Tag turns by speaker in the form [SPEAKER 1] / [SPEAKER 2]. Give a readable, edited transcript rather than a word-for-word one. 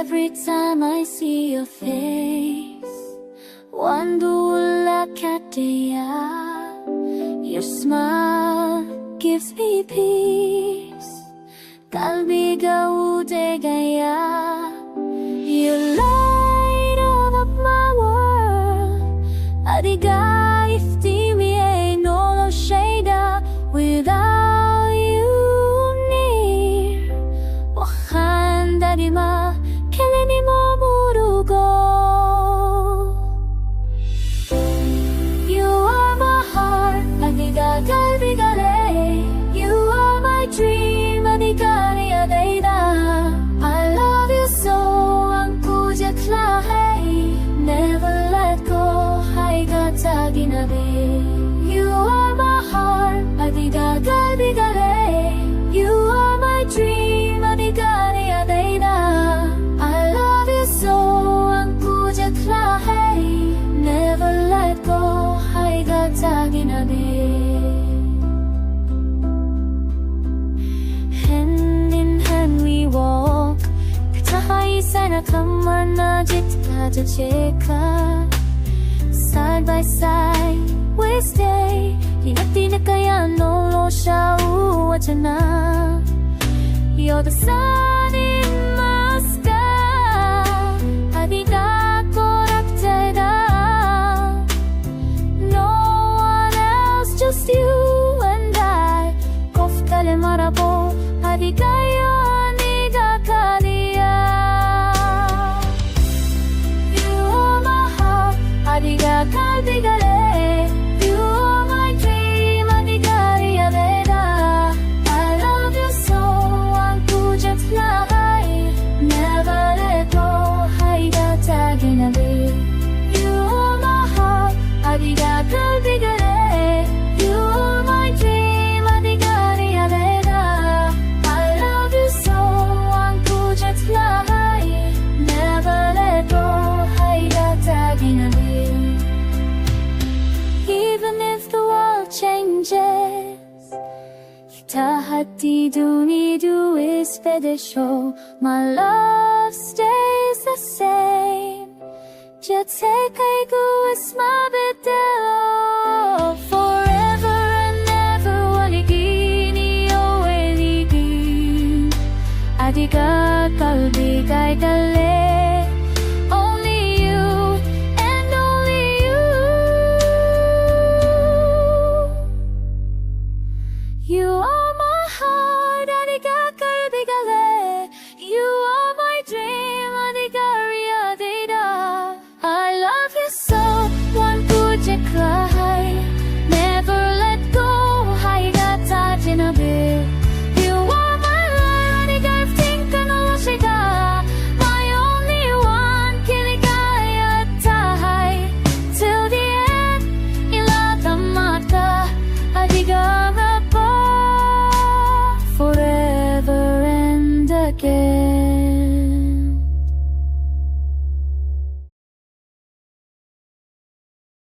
[SPEAKER 1] Every time I see your face, one look at the eye, your smile gives me peace. Qalbiga Adigaa, you light up my world. Adigaa iftimi ay no shada without you near. Waxaan darima keleni mo murugo. You are my heart, Adigaa qalbiga. You are my dream, Adigaa Adigaa. I love you so, never let go, you are my heart, Adigaa qalbiga. You are my dream, Adigaa Adigaa. I love you so, never let go, hand in hand we walk, sana kamana jitka jacheka. Side by side we stay, di na kaya no lo siya uwachana. You're the sun in my sky, Adigaa koraktada. No one else, just you and I. Kofkale marabo, Adigaa yo, Adigaa kaliya. Adigaa qalbiga, you are my dream, Adigaa Adigaa. I love you so, never let go, you are my heart, Adigaa qalbiga. You are my dream, Adigaa Adigaa. I love you so, never let go, even if the world changes, tahati dunidu is pedesho. My love stays the same. Jacayl is my bedel. Forever and ever, waligini o waligin. Adigaa qalbiga.